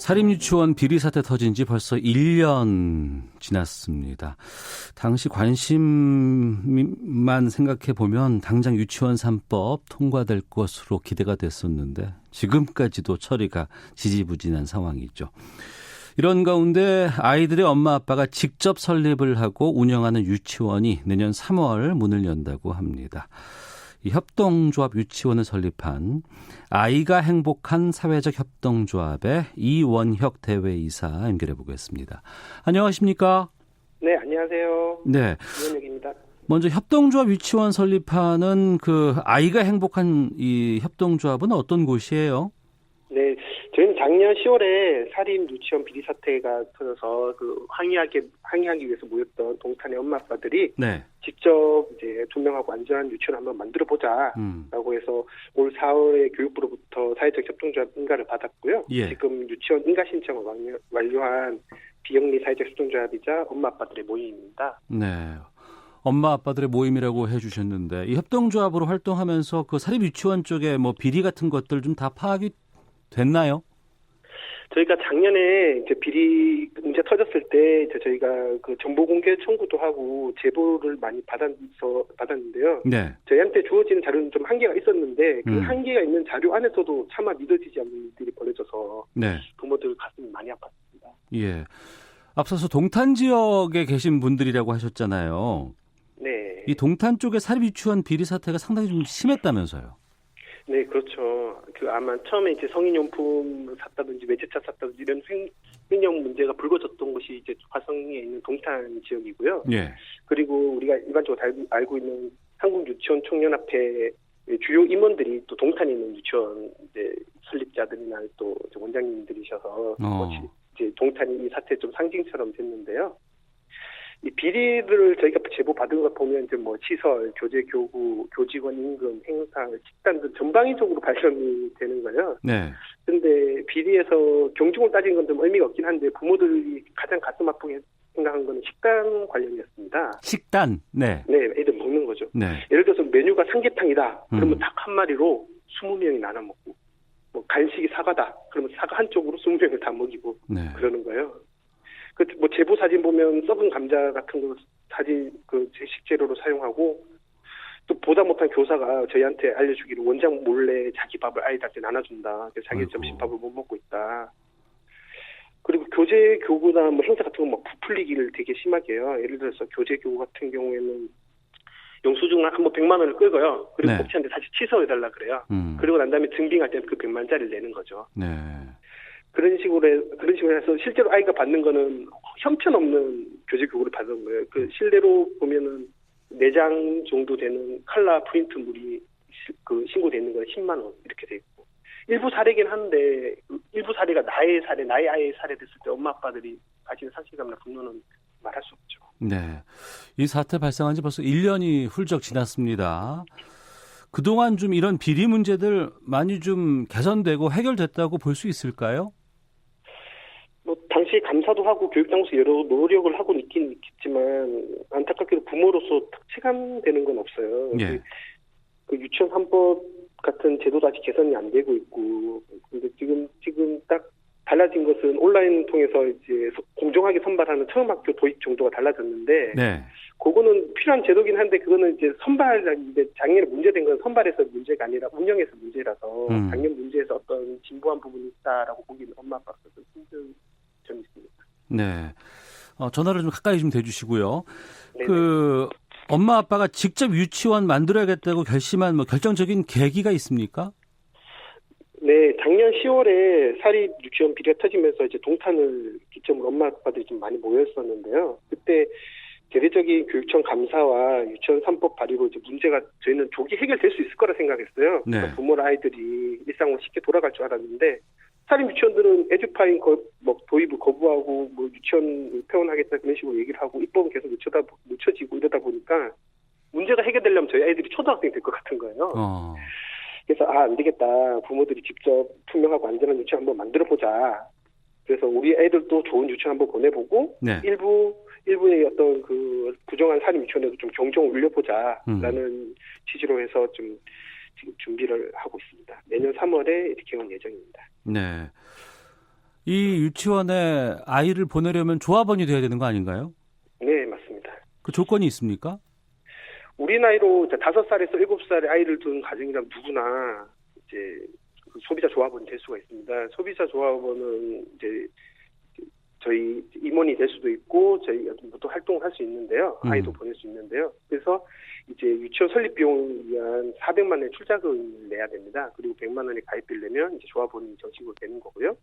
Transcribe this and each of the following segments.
사립유치원 비리 사태 터진 지 벌써 1년 지났습니다. 당시 관심만 생각해 보면 당장 유치원 3법 통과될 것으로 기대가 됐었는데 지금까지도 처리가 지지부진한 상황이죠. 이런 가운데 아이들의 엄마 아빠가 직접 설립을 하고 운영하는 유치원이 내년 3월 문을 연다고 합니다. 이 협동조합 유치원을 설립한 아이가 행복한 사회적 협동조합의 이원혁 대외이사 연결해 보겠습니다. 안녕하십니까? 네, 안녕하세요. 네, 이원혁입니다. 먼저 협동조합 유치원 설립하는 그 아이가 행복한 이 협동조합은 어떤 곳이에요? 네, 저희는 작년 10월에 사립 유치원 비리 사태가 터져서 항의하기 위해서 모였던 동탄의 엄마 아빠들이 직접 이제 투명하고 안전한 유치원 한번 만들어 보자라고 해서 올 4월에 교육부로부터 사회적 협동조합 인가를 받았고요. 지금 유치원 인가 신청을 완료한 비영리 사회적 협동조합이자 엄마 아빠들의 모임입니다. 네. 엄마 아빠들의 모임이라고 해주셨는데 이 협동조합으로 활동하면서 그 사립 유치원 쪽에 뭐 비리 같은 것들 좀 다 파악이 됐나요? 저희가 작년에 이제 비리 문제 터졌을 때 이제 저희가 그 정보 공개 청구도 하고 제보를 많이 받았는데요. 네. 저희한테 주어지는 자료는 좀 한계가 있었는데 그 한계가 있는 자료 안에서도 차마 믿어지지 않는 일들이 벌어져서 부모들 가슴이 많이 아팠습니다. 예. 앞서서 동탄 지역에 계신 분들이라고 하셨잖아요. 네. 이 동탄 쪽의 사립 유치원 비리 사태가 상당히 좀 심했다면서요. 네, 그렇죠. 아마 처음에 이제 성인용품 샀다든지 외제차 샀다든지 이런 횡령 문제가 불거졌던 곳이 이제 화성에 있는 동탄 지역이고요. 그리고 우리가 일반적으로 알고 있는 한국유치원총연합회 주요 임원들이 또 동탄에 있는 유치원 이제 설립자들이나 또 원장님들이셔서 이제 동탄이 이 사태 좀 상징처럼 됐는데요. 이 비리를 저희가 제보 받은 것 보면 이제 뭐 시설, 교재, 교구, 교직원 임금, 행사, 식단 등 전방위적으로 발견이 되는 거예요. 그런데 비리에서 경중을 따진 건 좀 의미가 없긴 한데 부모들이 가장 가슴 아프게 생각한 건 식단 관련이었습니다. 식단, 네. 네, 애들 먹는 거죠. 예를 들어서 메뉴가 삼계탕이다. 그러면 닭 한 마리로 20명이 나눠 먹고, 뭐 간식이 사과다. 그러면 사과 한쪽으로 20명을 다 먹이고 그러는 거예요. 뭐 제보 사진 보면 썩은 감자 같은 거 사진 제 식재료로 사용하고 또 보다 못한 교사가 저희한테 알려주기로 원장 몰래 자기 밥을 아이들한테 나눠준다. 자기 점심밥을 못 먹고 있다. 그리고 교재 교구나 뭐 행사 같은 거 막 부풀리기를 되게 심하게 해요. 예를 들어서 교재 교구 같은 경우에는 영수증 한번 100만 원을 끌고요. 그리고 복지한테 다시 취소해달라 그래요. 그리고 난 다음에 증빙할 때는 그 100만 원짜리를 내는 거죠. 그런 식으로 해서 실제로 아이가 받는 거는 형편없는 교재 교구를 받은 거예요. 그 실내로 보면은 4장 정도 되는 컬러 프린트물이 신고되어 있는 건 10만 원 이렇게 돼 있고 일부 사례긴 한데 일부 사례가 나의 아이의 사례 됐을 때 엄마 아빠들이 가지는 상실감이나 분노는 말할 수 없죠. 네, 이 사태 발생한 지 벌써 1년이 훌쩍 지났습니다. 그동안 좀 이런 비리 문제들 많이 좀 개선되고 해결됐다고 볼 수 있을까요? 뭐 당시 감사도 하고 교육당국에서 여러 노력을 하고 있긴 있겠지만 안타깝게도 부모로서 체감되는 건 없어요. 그 유치원 3법 같은 제도도 아직 개선이 안 되고 있고, 근데 지금 딱 달라진 것은 온라인 통해서 이제 공정하게 선발하는 처음학교 도입 정도가 달라졌는데, 그거는 필요한 제도긴 한데 그거는 이제 작년에 문제된 건 선발에서 문제가 아니라 운영에서 문제라서 작년 문제에서 어떤 진보한 부분이 있다라고 보기는 엄마 아빠가 좀 힘든 점이 있습니다. 네, 전화를 좀 가까이 좀 대주시고요. 그 엄마 아빠가 직접 유치원 만들어야겠다고 결심한 뭐 결정적인 계기가 있습니까? 네, 작년 10월에 사립 유치원 비리가 터지면서 이제 동탄을 기점으로 엄마 아빠들이 좀 많이 모였었는데요. 그때 대대적인 교육청 감사와 유치원 3법 발의로 이제 문제가 저희는 조기 해결될 수 있을 거라 생각했어요. 그러니까 부모나 아이들이 일상으로 쉽게 돌아갈 줄 알았는데 사립 유치원들은 에듀파인 도입을 거부하고 뭐 유치원 폐원하겠다 그런 식으로 얘기를 하고 입법은 계속 늦춰지고 이러다 보니까 문제가 해결되려면 저희 아이들이 초등학생이 될 것 같은 거예요. 그래서 안 되겠다. 부모들이 직접 투명하고 안전한 유치원 한번 만들어보자. 그래서 우리 애들도 좋은 유치원 한번 보내보고 일부의 어떤 그 부정한 사립 유치원에도 좀 경종을 울려보자라는 취지로 해서 좀 지금 준비를 하고 있습니다. 내년 3월에 이렇게 올 예정입니다. 네. 이 유치원에 아이를 보내려면 조합원이 돼야 되는 거 아닌가요? 네, 맞습니다. 그 조건이 있습니까? 우리 나이로 5살에서 7살의 아이를 둔 가정이라면 누구나 이제 그 소비자 조합원이 될 수가 있습니다. 소비자 조합원은 이제 저희 임원이 될 수도 있고 저희 또 활동을 할 수 있는데요. 아이도 보낼 수 있는데요. 그래서 이제 유치원 설립 비용을 위한 400만 원의 출자금을 내야 됩니다. 그리고 100만 원의 가입비를 내면 이제 조합원이 정식으로 되는 거고요.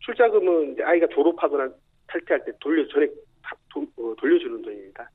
출자금은 이제 아이가 졸업하거나 탈퇴할 때 돌려주는 돈입니다.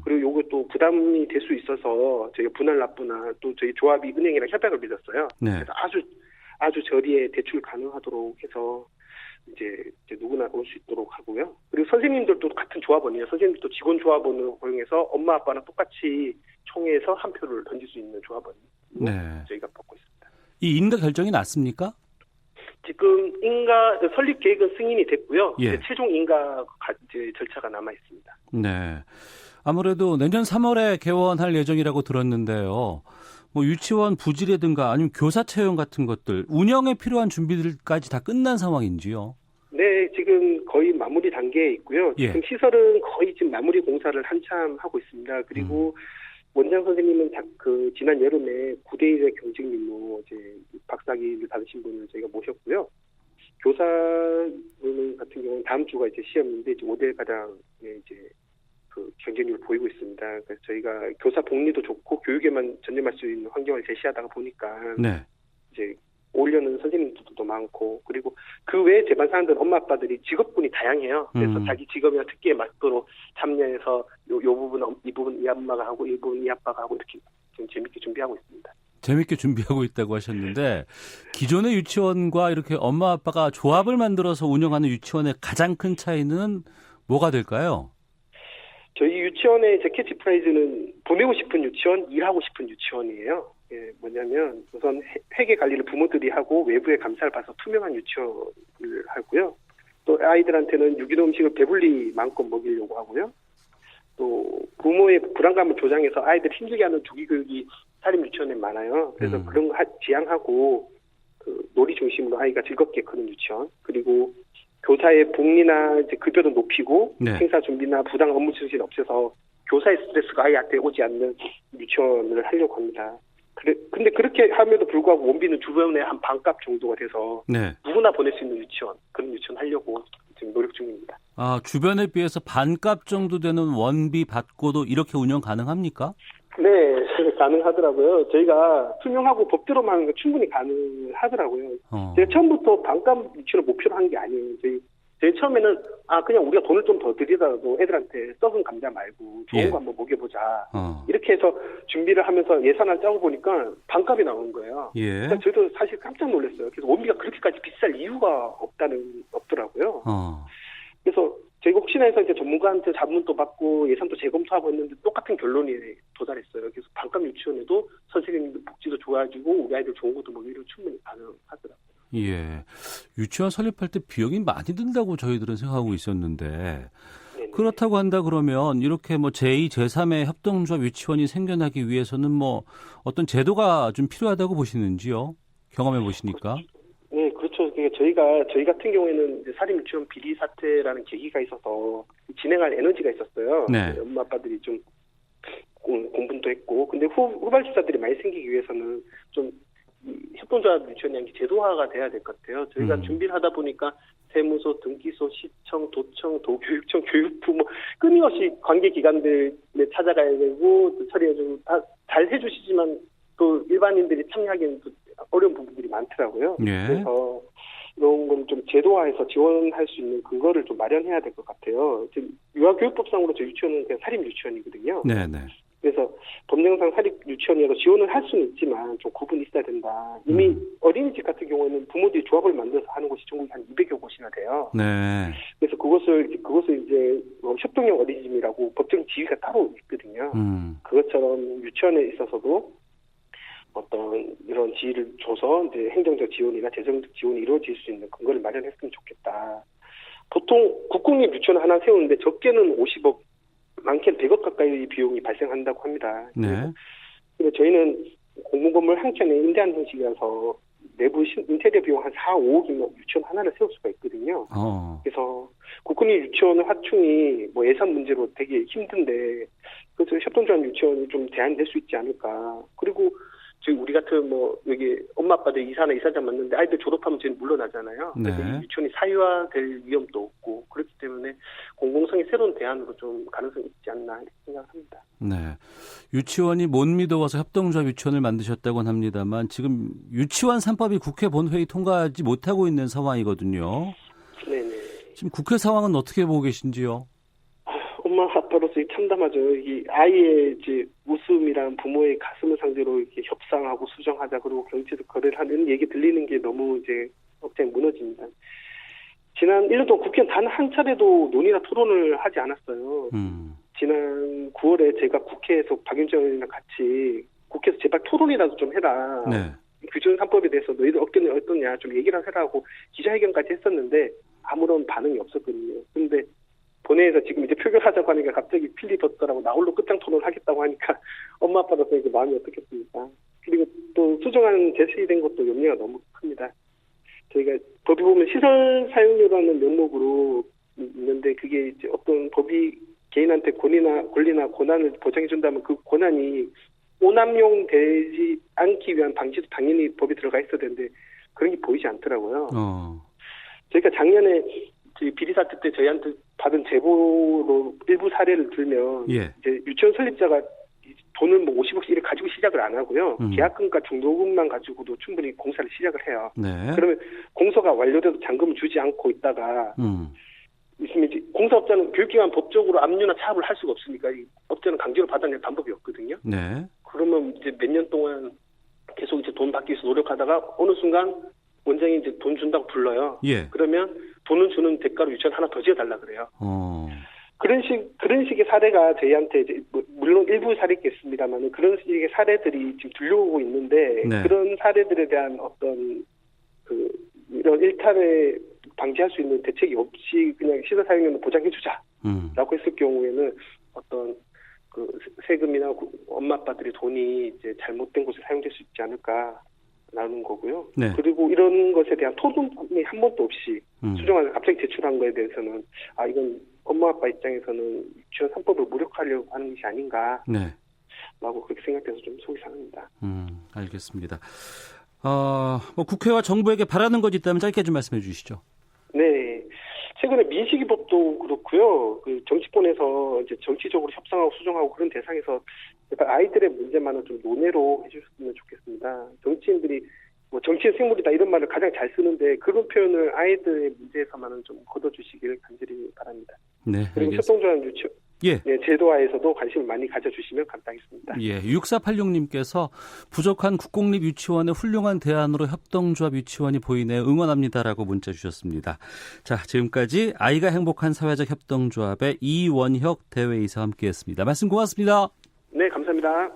그리고 요거 또 부담이 될 수 있어서 저희가 분할 납부나 또 저희 조합이 은행이랑 협약을 맺었어요. 네. 그래서 아주 저리에 대출 가능하도록 해서 이제 누구나 올 수 있도록 하고요. 그리고 선생님들도 같은 조합원이에요. 선생님들도 직원 조합원을 고용해서 엄마 아빠랑 똑같이 총회에서 한 표를 던질 수 있는 조합원이 네. 저희가 받고 있습니다. 이 인가 결정이 났습니까? 지금 인가 설립 계획은 승인이 됐고요. 예. 최종 인가 이제 절차가 남아 있습니다. 네. 아무래도 내년 3월에 개원할 예정이라고 들었는데요. 뭐 유치원 부지라든가 아니면 교사 채용 같은 것들 운영에 필요한 준비들까지 다 끝난 상황인지요? 네, 지금 거의 마무리 단계에 있고요. 예. 지금 시설은 거의 지금 마무리 공사를 한참 하고 있습니다. 그리고 원장 선생님은 지난 여름에 9대1의 경직 임무 이제 박사학위를 받으신 분을 저희가 모셨고요. 교사분 같은 경우는 다음 주가 이제 시험인데 이제 5대1 가량의 이제 그 경쟁률을 보이고 있습니다. 그래서 저희가 교사 복리도 좋고 교육에만 전념할 수 있는 환경을 제시하다가 보니까 네. 이제 오려는 선생님들도 많고 그리고 그 외에 제반 사람들은 엄마 아빠들이 직업군이 다양해요. 그래서 자기 직업이나 특기에 맞도록 참여해서 요 부분 이 부분 이 엄마가 하고 이 부분 이 아빠가 하고 이렇게 좀 재밌게 준비하고 있습니다. 재밌게 준비하고 있다고 하셨는데 기존의 유치원과 이렇게 엄마 아빠가 조합을 만들어서 운영하는 유치원의 가장 큰 차이는 뭐가 될까요? 저희 유치원의 제 캐치프라이즈는 보내고 싶은 유치원, 일하고 싶은 유치원이에요. 예, 뭐냐면 우선 회계 관리를 부모들이 하고 외부의 감사를 받아서 투명한 유치원을 하고요. 또 아이들한테는 유기농 음식을 배불리 마음껏 먹이려고 하고요. 또 부모의 불안감을 조장해서 아이들 힘들게 하는 조기 교육이 사립 유치원에 많아요. 그래서 그런 거 지향하고 그 놀이 중심으로 아이가 즐겁게 크는 유치원. 그리고 교사의 복리나 이제 급여도 높이고 네. 행사 준비나 부당 업무 지시를 없애서 교사의 스트레스가 아이한테 오지 않는 유치원을 하려고 합니다. 근데 그렇게 함에도 불구하고 원비는 주변에 한 반값 정도가 돼서 네. 누구나 보낼 수 있는 유치원, 그런 유치원 하려고 지금 노력 중입니다. 아, 주변에 비해서 반값 정도 되는 원비 받고도 이렇게 운영 가능합니까? 네, 가능하더라고요. 저희가 투명하고 법대로만 하는 거 충분히 가능하더라고요. 제가 처음부터 반값 유치원을 목표로 한 게 아니에요. 저희 처음에는 그냥 우리가 돈을 좀 더 들이더라도 애들한테 썩은 감자 말고 좋은 거 한번 먹여보자. 이렇게 해서 준비를 하면서 예산을 짜고 보니까 반값이 나오는 거예요. 예. 그러니까 저도 사실 깜짝 놀랐어요. 그래서 원비가 그렇게까지 비쌀 이유가 없더라고요. 그래서 저희가 혹시나 해서 이제 전문가한테 자문도 받고 예산도 재검토하고 했는데 똑같은 결론에 도달했어요. 그래서 반값 유치원에도 선생님들 복지도 좋아지고 우리 아이들 좋은 것도 먹이려 충분히 가능하더라고요. 예. 유치원 설립할 때 비용이 많이 든다고 저희들은 생각하고 있었는데 네네. 그렇다고 한다 그러면 이렇게 뭐 제2, 제3의 협동조합 유치원이 생겨나기 위해서는 뭐 어떤 제도가 좀 필요하다고 보시는지요? 경험해 보시니까. 네, 그렇죠. 그러니까 저희 같은 경우에는 이제 사립 유치원 비리 사태라는 계기가 있어서 진행할 에너지가 있었어요. 네. 엄마 아빠들이 좀 공분도 했고, 근데 후발주자들이 많이 생기기 위해서는 좀 협동조합 유치원이 제도화가 돼야 될 것 같아요. 저희가 준비를 하다 보니까 세무서, 등기소, 시청, 도청, 도교육청, 교육부 뭐 끊임없이 관계기관들에 찾아가야 되고 또 처리해 좀 잘 해주시지만 또 일반인들이 참여하기에는 또 어려운 부분들이 많더라고요. 예. 그래서 이런 걸 좀 제도화해서 지원할 수 있는 근거를 좀 마련해야 될 것 같아요. 지금 유아교육법상으로 저 유치원은 그냥 사립 유치원이거든요. 네네. 그래서 법령상 사립 유치원이라도 지원을 할 수는 있지만 좀 구분이 있어야 된다. 이미 어린이집 같은 경우에는 부모들이 조합을 만들어서 하는 곳이 전국에 한 200여 곳이나 돼요. 네. 그래서 그것을 이제 협동형 어린이집이라고 법정 지위가 따로 있거든요. 그것처럼 유치원에 있어서도 어떤 이런 지위를 줘서 이제 행정적 지원이나 재정적 지원이 이루어질 수 있는 근거를 마련했으면 좋겠다. 보통 국공립 유치원 하나 세우는데 적게는 50억, 많게는 100억 가까이 비용이 발생한다고 합니다. 네. 그래서 저희는 공공건물 한 켠에 임대한 형식이라서 내부 인테리어 비용 한 4, 5억이면 유치원 하나를 세울 수가 있거든요. 그래서 국공립 유치원 화충이 뭐 예산 문제로 되게 힘든데 그래서 협동조합 유치원이 좀 대안이 될 수 있지 않을까. 그리고 지금 우리 같은 뭐 여기 엄마 아빠들 이사나 이사장 맞는데 아이들 졸업하면 저희는 물러나잖아요. 네. 그래서 이 유치원이 사유화될 위험도 없고 그렇기 때문에 공공성의 새로운 대안으로 좀 가능성이 있지 않나 이렇게 생각합니다. 네, 유치원이 못 믿어와서 협동조합 유치원을 만드셨다고는 합니다만 지금 유치원 3법이 국회 본회의 통과하지 못하고 있는 상황이거든요. 네네. 지금 국회 상황은 어떻게 보고 계신지요? 엄마 아빠로서 참담하죠. 이 아이의 이제 웃음이란 부모의 가슴을 상대로 이렇게 협상하고 수정하자 그리고 경제적 거래를 하는 얘기 들리는 게 너무 이제 억장이 무너집니다. 지난 1년 동안 국회는 단 한 차례도 논의나 토론을 하지 않았어요. 지난 9월에 제가 국회에서 박윤정 의원이랑 같이 국회에서 제발 토론이라도 좀 해라. 네. 규정 3법에 대해서 너희들 의견이 어떠냐 좀 얘기를 해라고 기자회견까지 했었는데 아무런 반응이 없었거든요. 그런데 본회의에서 지금 이제 표결하자고 하니까 갑자기 필리버스터라고 나 홀로 끝장 토론을 하겠다고 하니까 엄마 아빠로서 이제 마음이 어떻겠습니까? 그리고 또 수정안 제시된 것도 염려가 너무 큽니다. 저희가 법이 보면 시설 사용료라는 명목으로 있는데 그게 이제 어떤 법이 개인한테 권리나 권한을 보장해준다면 그 권한이 오남용 되지 않기 위한 방지도 당연히 법에 들어가 있어야 되는데 그런 게 보이지 않더라고요. 저희가 작년에 비리 사태 때 저희한테 받은 제보로 일부 사례를 들면 이제 유치원 설립자가 돈을 뭐 50억씩 이렇게 가지고 시작을 안 하고요. 계약금과 중도금만 가지고도 충분히 공사를 시작을 해요. 네. 그러면 공사가 완료돼도 잔금을 주지 않고 있다가 있으면 이제 공사업자는 교육기관 법적으로 압류나 차압을 할 수가 없으니까 이 업자는 강제로 받아낼 방법이 없거든요. 네. 그러면 이제 몇 년 동안 계속 이제 돈 받기 위해서 노력하다가 어느 순간 원장이 이제 돈 준다고 불러요. 그러면 돈을 주는 대가로 유치원 하나 더 지어달라 그래요. 그런 식의 사례가 저희한테 이제 물론 일부 사례겠습니다만 그런 식의 사례들이 지금 들려오고 있는데 그런 사례들에 대한 어떤 이런 일탈을 방지할 수 있는 대책이 없이 그냥 시설 사용료는 보장해주자라고 했을 경우에는 어떤 세금이나 엄마 아빠들의 돈이 이제 잘못된 곳에 사용될 수 있지 않을까라는 거고요. 그리고 이런 것에 대한 토론이 한 번도 없이 수정안을 갑자기 제출한 거에 대해서는 이건 엄마 아빠 입장에서는 유치원 3법을 무력화하려고 하는 것이 아닌가 라고 그렇게 생각돼서 좀 속이 상합니다. 알겠습니다. 뭐 국회와 정부에게 바라는 것이 있다면 짧게 좀 말씀해 주시죠. 네. 최근에 민식이법도 그렇고요. 그 정치권에서 이제 정치적으로 협상하고 수정하고 그런 대상에서 아이들의 문제만은 좀 논외로 해주셨으면 좋겠습니다. 정치인들이 뭐 정치인 생물이다 이런 말을 가장 잘 쓰는데 그런 표현을 아이들의 문제에서만은 좀 걷어주시길 간절히 바랍니다. 네. 그리고 협동조합 유치원 제도화에서도 관심을 많이 가져주시면 감사하겠습니다. 6486님께서 부족한 국공립 유치원의 훌륭한 대안으로 협동조합 유치원이 보이네 응원합니다라고 문자 주셨습니다. 자, 지금까지 아이가 행복한 사회적 협동조합의 이원혁 대외이사와 함께했습니다. 말씀 고맙습니다. 네, 감사합니다.